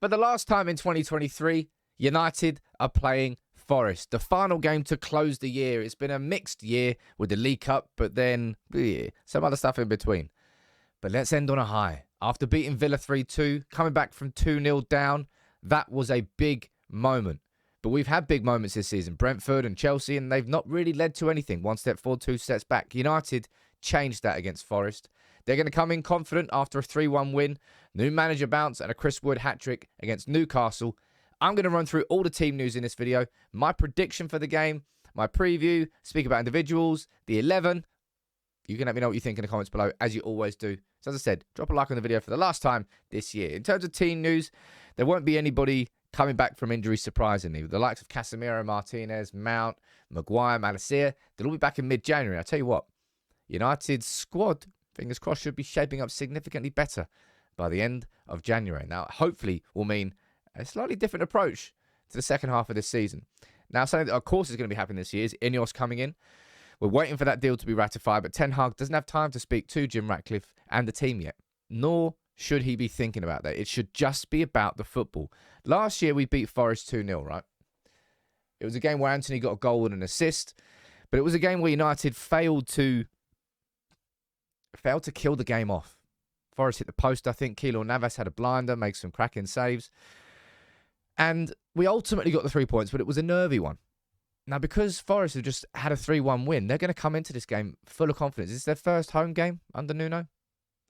For the last time in 2023, United are playing Forest. The final game to close the year. It's been a mixed year with the League Cup, but then some other stuff in between. But let's end on a high. After beating Villa 3-2, coming back from 2-0 down, that was a big moment. But we've had big moments this season. Brentford and Chelsea, and they've not really led to anything. 1 step forward, 2 steps back. United changed that against Forest. They're going to come in confident after a 3-1 win. New manager bounce and a Chris Wood hat-trick against Newcastle. I'm going to run through all the team news in this video. My prediction for the game, my preview, speak about individuals, the 11. You can let me know what you think in the comments below, as you always do. So as I said, drop a like on the video for the last time this year. In terms of team news, there won't be anybody coming back from injury, surprisingly. The likes of Casemiro, Martinez, Mount, Maguire, Malacia, they'll all be back in mid-January. I'll tell you what, United's squad, fingers crossed, should be shaping up significantly better by the end of January. Now, hopefully will mean a slightly different approach to the second half of this season. Now, something that, of course, is going to be happening this year is Ineos coming in. We're waiting for that deal to be ratified, but Ten Hag doesn't have time to speak to Jim Ratcliffe and the team yet, nor should he be thinking about that. It should just be about the football. Last year, we beat Forest 2-0, right? It was a game where Anthony got a goal and an assist, but it was a game where United failed to kill the game off. Forest hit the post, I think. Keylor Navas had a blinder, made some cracking saves. And we ultimately got the 3 points, but it was a nervy one. Now, because Forest have just had a 3-1 win, they're going to come into this game full of confidence. Is this their first home game under Nuno?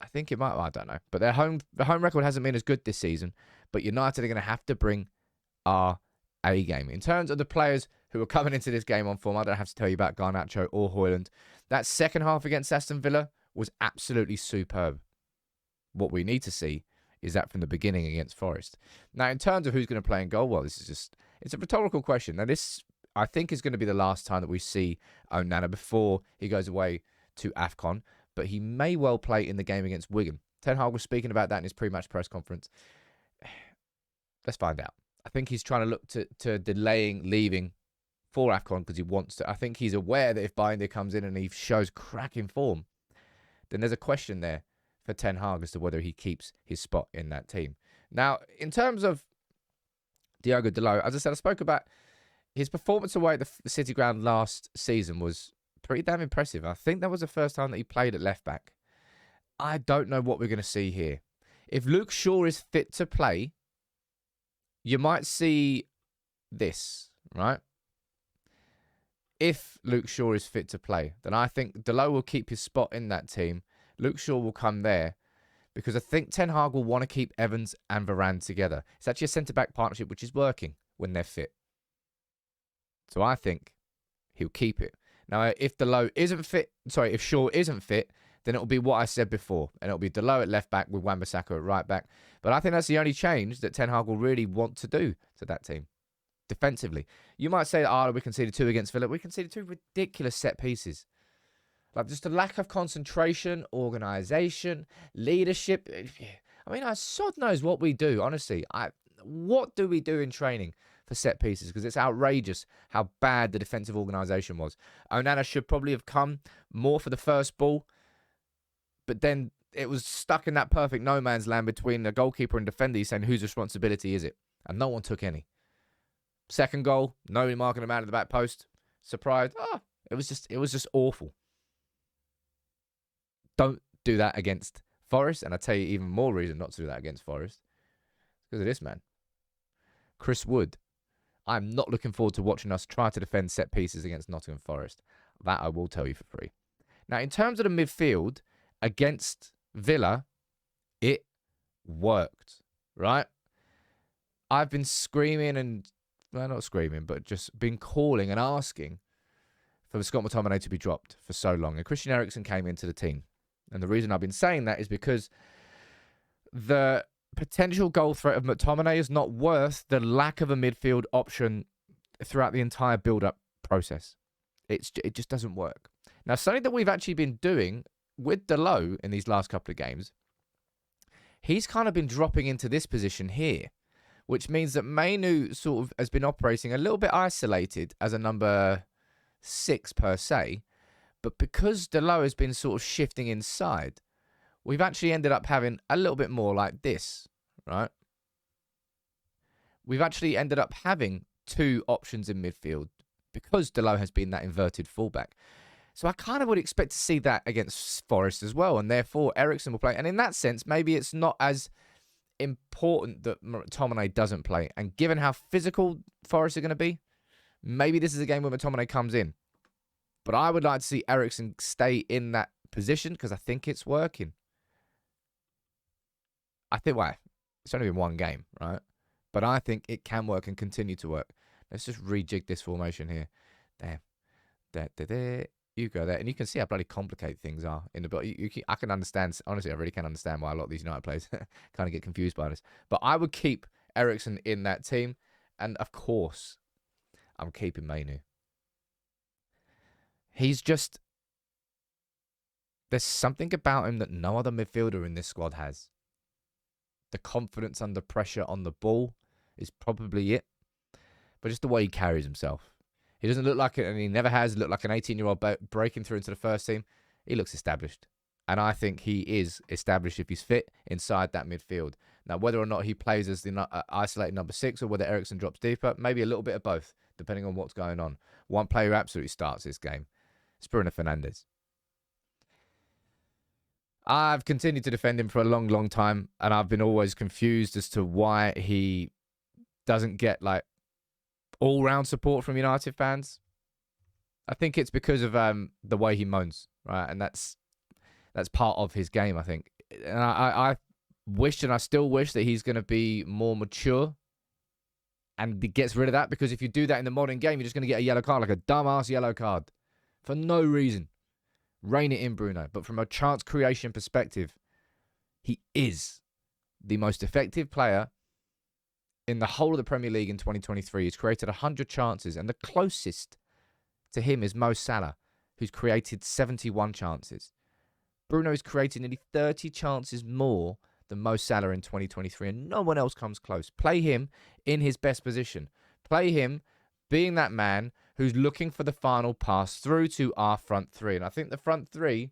I think it might. Well, I don't know. But the home record hasn't been as good this season. But United are going to have to bring our A game. In terms of the players who are coming into this game on form, I don't have to tell you about Garnacho or Hojlund. That second half against Aston Villa was absolutely superb. What we need to see is that from the beginning against Forest. Now, in terms of who's going to play in goal, well, it's a rhetorical question. Now, this, I think, is going to be the last time that we see Onana before he goes away to AFCON, but he may well play in the game against Wigan. Ten Hag was speaking about that in his pre-match press conference. Let's find out. I think he's trying to look to delaying leaving for AFCON because he wants to. I think he's aware that if Binder comes in and he shows cracking form, then there's a question there for Ten Hag as to whether he keeps his spot in that team. Now, in terms of Diogo Dalot, as I said, I spoke about his performance away at the City Ground last season was pretty damn impressive. I think that was the first time that he played at left back. I don't know what we're going to see here. If Luke Shaw is fit to play, you might see this, right? If Luke Shaw is fit to play, then I think Dalot will keep his spot in that team. Luke Shaw will come there because I think Ten Hag will want to keep Evans and Varane together. It's actually a centre-back partnership which is working when they're fit. So I think he'll keep it. Now, if if Shaw isn't fit, then it'll be what I said before. And it'll be Dalot at left back with Wan-Bissaka at right back. But I think that's the only change that Ten Hag will really want to do to that team. Defensively. You might say, we conceded 2 against Villa. We conceded 2 ridiculous set pieces. Like, just a lack of concentration, organisation, leadership. I mean, sod knows what we do, honestly. What do we do in training for set pieces? Because it's outrageous how bad the defensive organisation was. Onana should probably have come more for the first ball, but then it was stuck in that perfect no man's land between the goalkeeper and defender. He's saying, whose responsibility is it? And no one took any. Second goal, nobody marking him out of the back post. Surprised. It was just awful. Don't do that against Forest. And I tell you even more reason not to do that against Forest. Because of this man. Chris Wood. I'm not looking forward to watching us try to defend set pieces against Nottingham Forest. That I will tell you for free. Now, in terms of the midfield, against Villa, it worked, right? I've been screaming and, well, not screaming, but just been calling and asking for Scott McTominay to be dropped for so long. And Christian Eriksen came into the team. And the reason I've been saying that is because the potential goal threat of McTominay is not worth the lack of a midfield option throughout the entire build-up process. It just doesn't work. Now, something that we've actually been doing with Dalot in these last couple of games, he's kind of been dropping into this position here, which means that Mainu sort of has been operating a little bit isolated as a number 6 per se, but because Dalot has been sort of shifting inside, we've actually ended up having a little bit more like this, right? we've actually ended up having two options in midfield because Dalot has been that inverted fullback. So I kind of would expect to see that against Forest as well, and therefore Eriksen will play. And in that sense, maybe it's not as important that McTominay doesn't play. And given how physical Forest are going to be, maybe this is a game where McTominay comes in. But I would like to see Eriksen stay in that position because I think it's working. I think, well, it's only been one game, right? But I think it can work and continue to work. Let's just rejig this formation here. Damn. There. You go there. And you can see how bloody complicated things are in the... I can understand... Honestly, I really can understand why a lot of these United players kind of get confused by this. But I would keep Eriksen in that team. And, of course, I'm keeping Mainu. He's just... There's something about him that no other midfielder in this squad has. The confidence under pressure on the ball is probably it. But just the way he carries himself. He doesn't look like it, and he never has looked like an 18-year-old breaking through into the first team. He looks established. And I think he is established if he's fit inside that midfield. Now, whether or not he plays as the isolated number 6 or whether Eriksen drops deeper, maybe a little bit of both, depending on what's going on. One player who absolutely starts this game is Bruno Fernandes. I've continued to defend him for a long, long time, and I've been always confused as to why he doesn't get, like, all-round support from United fans. I think it's because of the way he moans, right? And that's part of his game, I think. And I wished, and I still wish, that he's going to be more mature and he gets rid of that, because if you do that in the modern game, you're just going to get a yellow card, like a dumbass yellow card, for no reason. Rein it in, Bruno. But from a chance creation perspective, he is the most effective player in the whole of the Premier League in 2023. He's created 100 chances, and the closest to him is Mo Salah, who's created 71 chances. Bruno has created nearly 30 chances more than Mo Salah in 2023, and no one else comes close. Play him in his best position. Play him being that man who's looking for the final pass through to our front three. And I think the front three,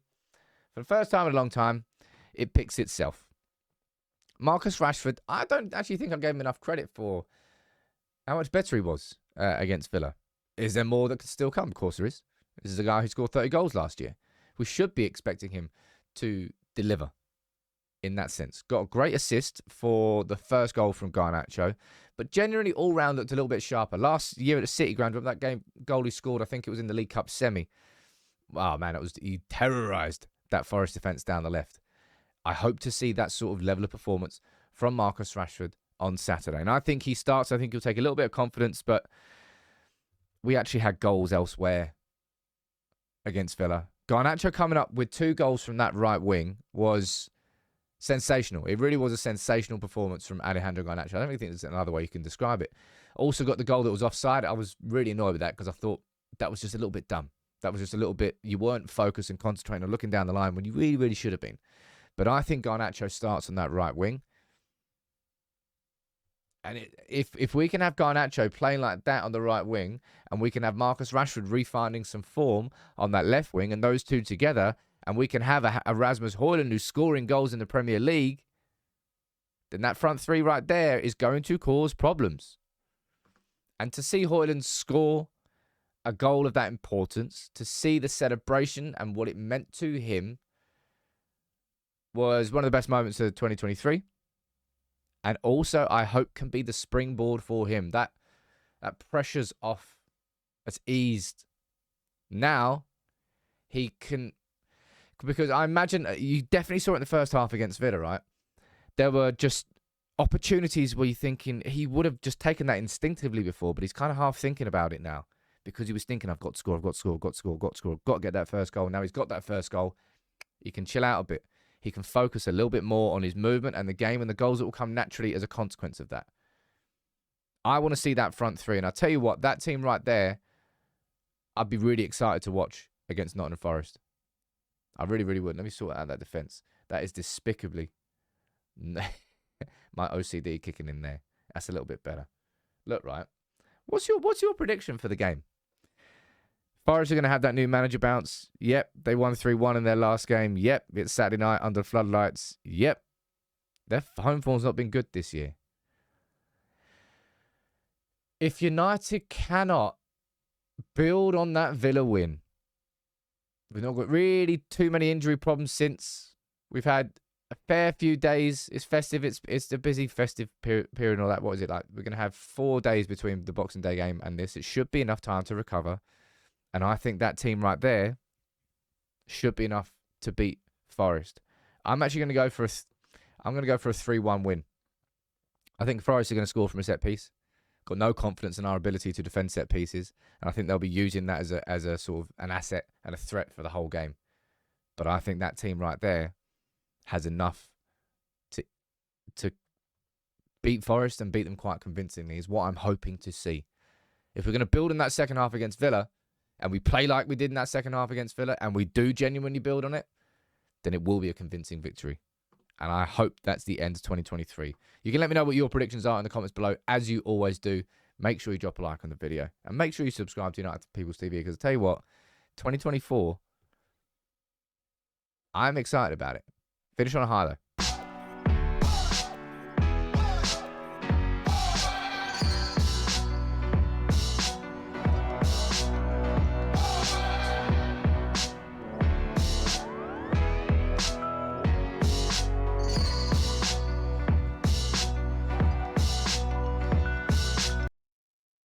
for the first time in a long time, it picks itself. Marcus Rashford, I don't actually think I gave him enough credit for how much better he was against Villa. Is there more that could still come? Of course there is. This is a guy who scored 30 goals last year. We should be expecting him to deliver in that sense. Got a great assist for the first goal from Garnacho, but generally all round looked a little bit sharper. Last year at the City Ground, that game goal he scored, I think it was in the League Cup semi. Wow, man, he terrorised that Forest defence down the left. I hope to see that sort of level of performance from Marcus Rashford on Saturday. And I think he starts. I think he'll take a little bit of confidence, but we actually had goals elsewhere against Villa. Garnacho coming up with 2 goals from that right wing was sensational. It really was a sensational performance from Alejandro Garnacho. I don't really think there's another way you can describe it. Also got the goal that was offside. I was really annoyed with that because I thought that was just a little bit dumb. That was just a little bit, you weren't focused and concentrating on looking down the line when you really, really should have been. But I think Garnacho starts on that right wing. And if we can have Garnacho playing like that on the right wing, and we can have Marcus Rashford refinding some form on that left wing, and those two together, and we can have a Rasmus Hojlund who's scoring goals in the Premier League, then that front three right there is going to cause problems. And to see Hojlund score a goal of that importance, to see the celebration and what it meant to him, was one of the best moments of 2023. And also, I hope, can be the springboard for him. That pressure's off. It's eased. Now, he can... Because I imagine, you definitely saw it in the first half against Villa, right? There were just opportunities where you're thinking he would have just taken that instinctively before, but he's kind of half thinking about it now. Because he was thinking, I've got to score, I've got to score, I've got to score, I've got to score, I've got to get that first goal. Now he's got that first goal. He can chill out a bit. He can focus a little bit more on his movement and the game and the goals that will come naturally as a consequence of that. I want to see that front three. And I'll tell you what, that team right there, I'd be really excited to watch against Nottingham Forest. I really, really would. Let me sort out that defence. That is despicably... My OCD kicking in there. That's a little bit better. Look, right. What's your prediction for the game? Forest are going to have that new manager bounce. Yep. They won 3-1 in their last game. Yep. It's Saturday night under floodlights. Yep. Their home form's not been good this year. If United cannot build on that Villa win, we've not got really too many injury problems since. We've had a fair few days. It's festive. It's the busy festive period and all that. What is it like? We're going to have 4 days between the Boxing Day game and this. It should be enough time to recover. And I think that team right there should be enough to beat Forest. I'm actually going to go for I'm going to go for a 3-1 win. I think Forest are going to score from a set piece. Got no confidence in our ability to defend set pieces, and I think they'll be using that as a sort of an asset and a threat for the whole game. But I think that team right there has enough to beat Forest and beat them quite convincingly, is what I'm hoping to see. If we're going to build in that second half against Villa, and we play like we did in that second half against Villa, and we do genuinely build on it, then it will be a convincing victory. And I hope that's the end of 2023. You can let me know what your predictions are in the comments below, as you always do. Make sure you drop a like on the video. And make sure you subscribe to United People's TV, because I tell you what, 2024, I'm excited about it. Finish on a high, though.